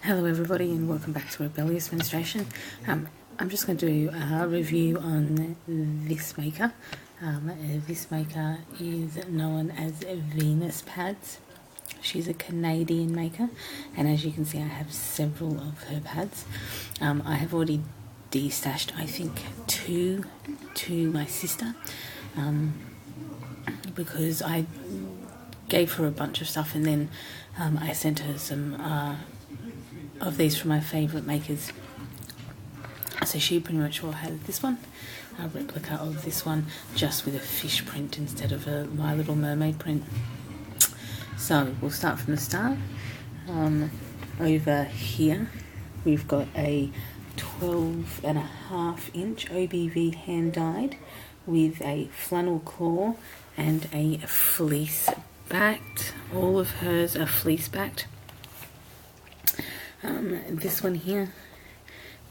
Hello everybody and welcome back to Rebellious Menstruation. I'm just going to do a review on this maker. This maker is known as Venus Pads. She's a Canadian maker, and as you can see I have several of her pads. I have already destashed I think two to my sister because I gave her a bunch of stuff and then I sent her some of these from my favourite makers. So she pretty much will have this one, a replica of this one, just with a fish print instead of a My Little Mermaid print. So we'll start from the start. Over here we've got a 12.5 inch OBV hand dyed with a flannel claw and a fleece backed. All of hers are fleece backed. This one here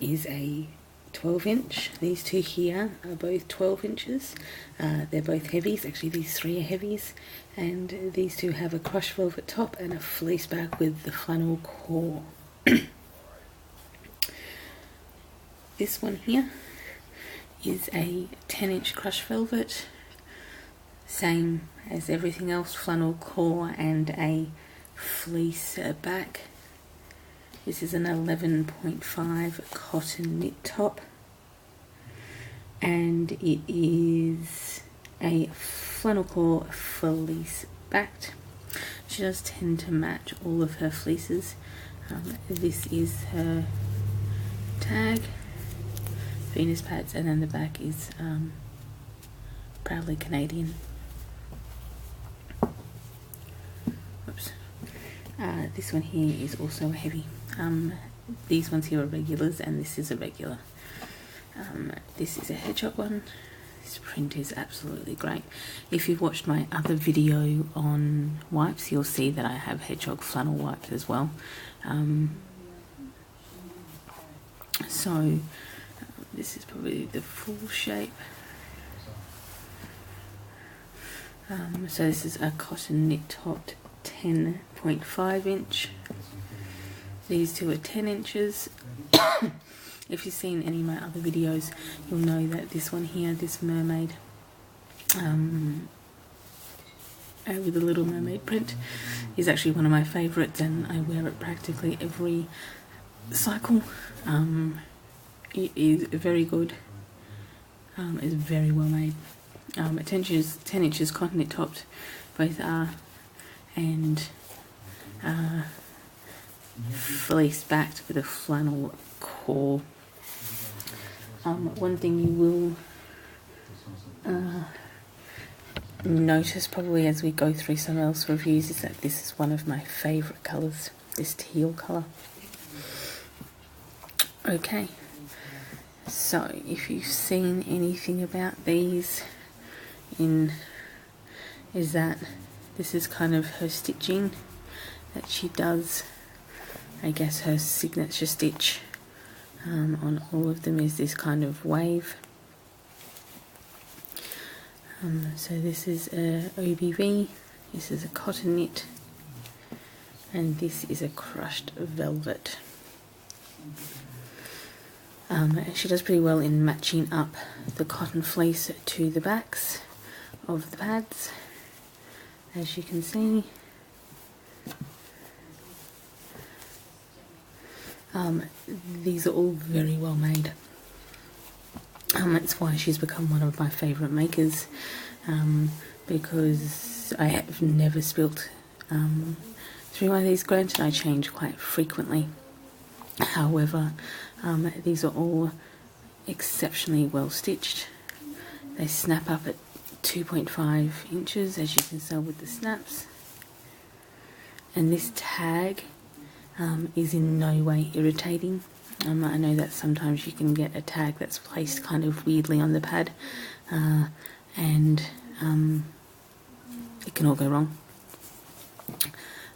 is a 12 inch. These two here are both 12 inches. They're both heavies. Actually, these three are heavies. And these two have a crushed velvet top and a fleece back with the flannel core. This one here is a 10 inch crushed velvet. Same as everything else, flannel core and a fleece back. This is an 11.5 cotton knit top, and it is a flannel core fleece backed. She does tend to match all of her fleeces. This is her tag, Venus Pads, and then the back is proudly Canadian. Whoops. This one here is also a heavy. These ones here are regulars and this is a regular. This is a hedgehog one. This print is absolutely great. If you've watched my other video on wipes, you'll see that I have hedgehog flannel wipes as well. This is probably the full shape. So this is a cotton knit topped 10.5 inch. These two are 10 inches. If you've seen any of my other videos, you'll know that this one here, this mermaid, with the Little Mermaid print, is actually one of my favourites, and I wear it practically every cycle. It is very good. It's very well made. 10 inches cotton knit topped, both are, and fleece backed with a flannel core. One thing you will notice probably as we go through some else reviews is that this is one of my favourite colours, this teal colour. Okay, so if you've seen anything about these is that this is kind of her stitching that she does. I guess her signature stitch on all of them is this kind of wave. So this is a OBV, this is a cotton knit, and this is a crushed velvet. She does pretty well in matching up the cotton fleece to the backs of the pads, as you can see. These are all very well made. That's why she's become one of my favourite makers, because I have never spilt through one of these. Granted, I change quite frequently. However, these are all exceptionally well stitched. They snap up at 2.5 inches, as you can tell with the snaps. And this tag is in no way irritating. I know that sometimes you can get a tag that's placed kind of weirdly on the pad, and it can all go wrong.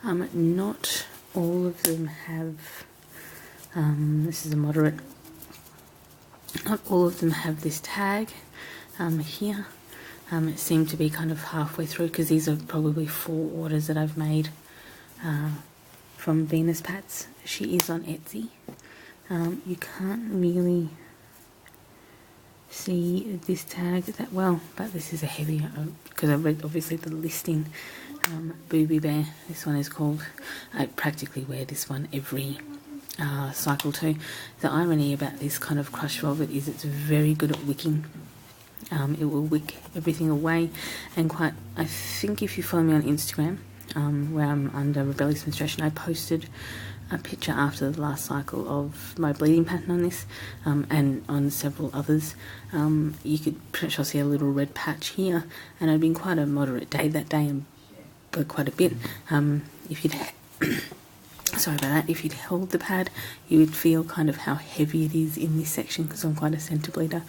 Not all of them have, this is a moderate, not all of them have this tag here. It seemed to be kind of halfway through, because these are probably 4 orders that I've made from Venus Pads. She is on Etsy. You can't really see this tag that well, but this is a heavier, because I read obviously the listing. Booby Bear, this one is called. I practically wear this one every cycle too. The irony about this kind of crushed velvet is it's very good at wicking. It will wick everything away, and I think if you follow me on Instagram, where I'm under Rebellious Menstruation, I posted a picture after the last cycle of my bleeding pattern on this, and on several others. You could pretty much see a little red patch here, and I'd been quite a moderate day that day and bled quite a bit. If you'd sorry about that, if you'd held the pad, you would feel kind of how heavy it is in this section, because I'm quite a centre bleeder.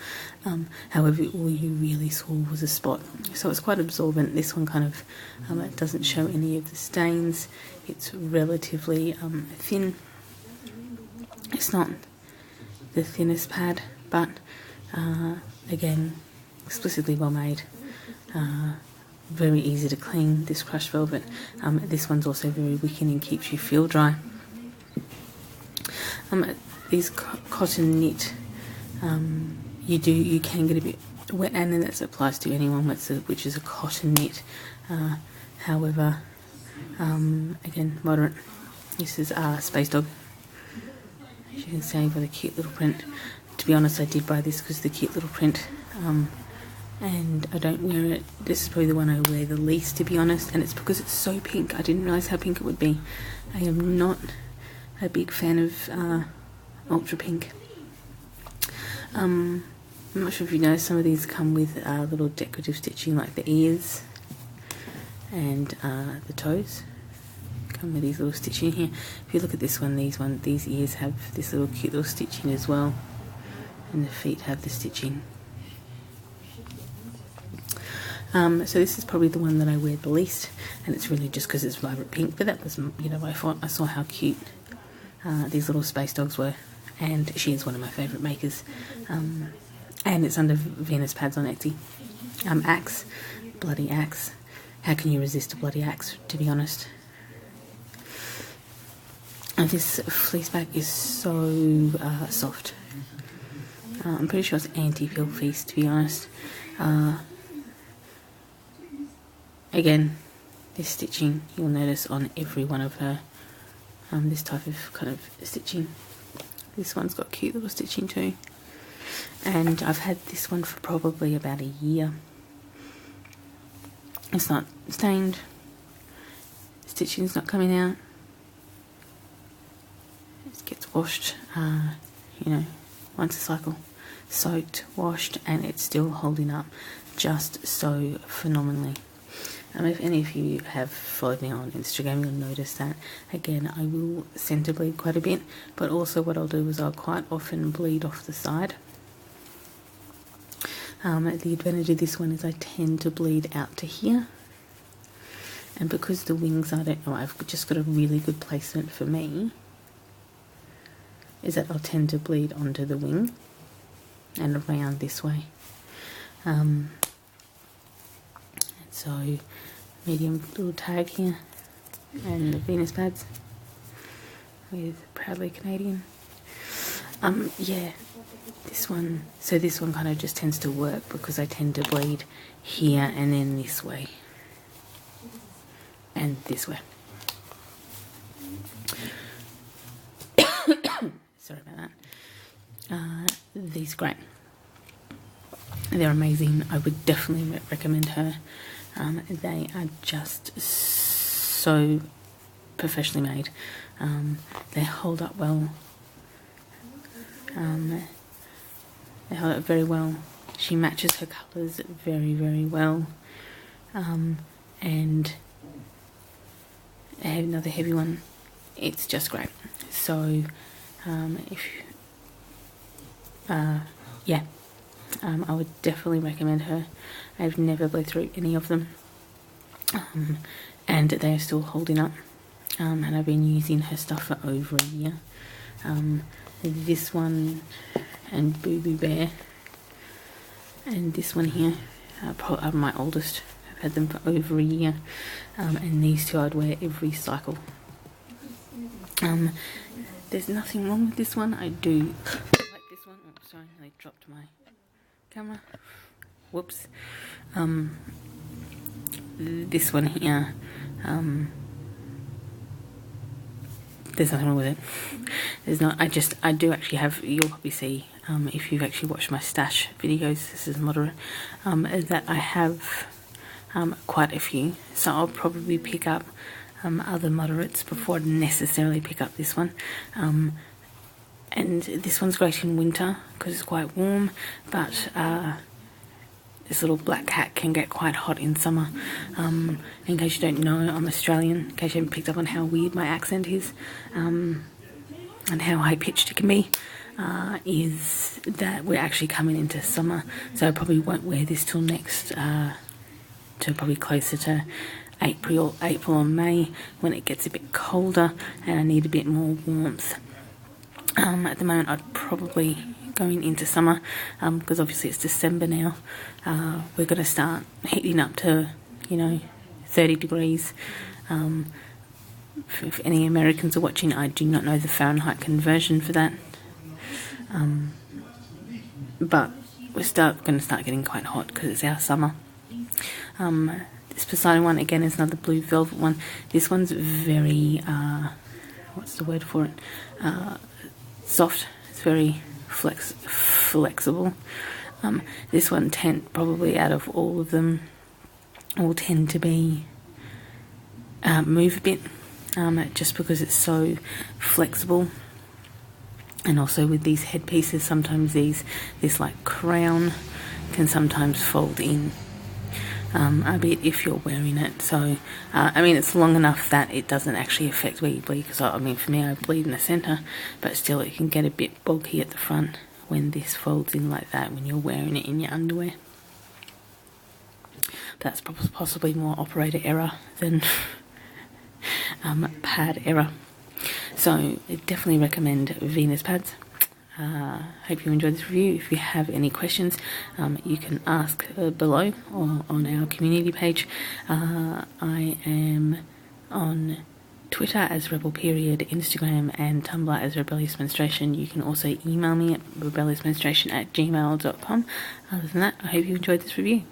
However, all you really saw was a spot, so it's quite absorbent. This one kind of it doesn't show any of the stains. It's relatively thin. It's not the thinnest pad, but again, explicitly well made. Very easy to clean, this crushed velvet. This one's also very wicking and keeps you feel dry. These cotton knit, you can get a bit wet, and then that applies to anyone which is a cotton knit. However, again, moderate. This is Space Dog. As you can see with a cute little print. To be honest, I did buy this because of the cute little print. And I don't wear it. This is probably the one I wear the least, to be honest, and it's because it's so pink. I didn't realise how pink it would be. I am not a big fan of ultra pink. I'm not sure if you know, some of these come with little decorative stitching, like the ears and the toes. Come with these little stitching here. If you look at this one, these ears have this little cute little stitching as well, and the feet have the stitching. So this is probably the one that I wear the least, and it's really just because it's vibrant pink, but that was, I saw how cute these little space dogs were, and she is one of my favourite makers, and it's under Venus Pads on Etsy. Axe, bloody axe. How can you resist a bloody axe, to be honest? And this fleece back is so soft. I'm pretty sure it's anti-pill fleece, to be honest. Again, this stitching you'll notice on every one of her, this type of kind of stitching. This one's got cute little stitching too, and I've had this one for probably about a year. It's not stained, stitching's not coming out, it gets washed, once a cycle, soaked, washed, and it's still holding up just so phenomenally. If any of you have followed me on Instagram, you'll notice that, again, I will centre bleed quite a bit, but also what I'll do is I'll quite often bleed off the side. The advantage of this one is I tend to bleed out to here, and because the wings, I've just got a really good placement for me, is that I'll tend to bleed onto the wing and around this way. So, medium little tag here, and the Venus Pads with Proudly Canadian. Yeah, this one kind of just tends to work because I tend to bleed here and then this way and this way. Sorry about that. These are great. They're amazing. I would definitely recommend her. They are just so professionally made. They hold up well. They hold up very well. She matches her colours very, very well. And I have another heavy one. It's just great. So, I would definitely recommend her. I've never bled through any of them, and they are still holding up, and I've been using her stuff for over a year. This one and Booby Bear and this one here are my oldest. I've had them for over a year, and these two I'd wear every cycle. There's nothing wrong with this one. I do like this one. Oh, sorry, I dropped my camera. Whoops. This one here, there's nothing wrong with it. There's not. I do actually have. You'll probably see if you've actually watched my stash videos. This is moderate. That I have quite a few. So I'll probably pick up other moderates before I necessarily pick up this one. And this one's great in winter because it's quite warm, but this little black hat can get quite hot in summer. In case you don't know, I'm Australian, in case you haven't picked up on how weird my accent is, and how high-pitched it can be, is that we're actually coming into summer, so I probably won't wear this till next, to probably closer to April or May, when it gets a bit colder and I need a bit more warmth. At the moment I'd probably, going into summer, because obviously it's December now, we're going to start heating up to, 30 degrees. If any Americans are watching, I do not know the Fahrenheit conversion for that, but we're going to start getting quite hot because it's our summer. This Poseidon one, again, is another blue velvet one. This one's very, what's the word for it? Soft. It's very flexible. This one probably out of all of them will tend to be move a bit, just because it's so flexible. And also with these headpieces, sometimes this like crown can sometimes fold in a bit if you're wearing it. So it's long enough that it doesn't actually affect where you bleed, because for me, I bleed in the centre, but still it can get a bit bulky at the front when this folds in like that when you're wearing it in your underwear. That's possibly more operator error than pad error. So I definitely recommend Venus pads. Hope you enjoyed this review. If you have any questions, you can ask below or on our community page. I am on Twitter as Rebel Period, Instagram and Tumblr as Rebellious Menstruation. You can also email me at rebelliousmenstruation@gmail.com. Other than that, I hope you enjoyed this review.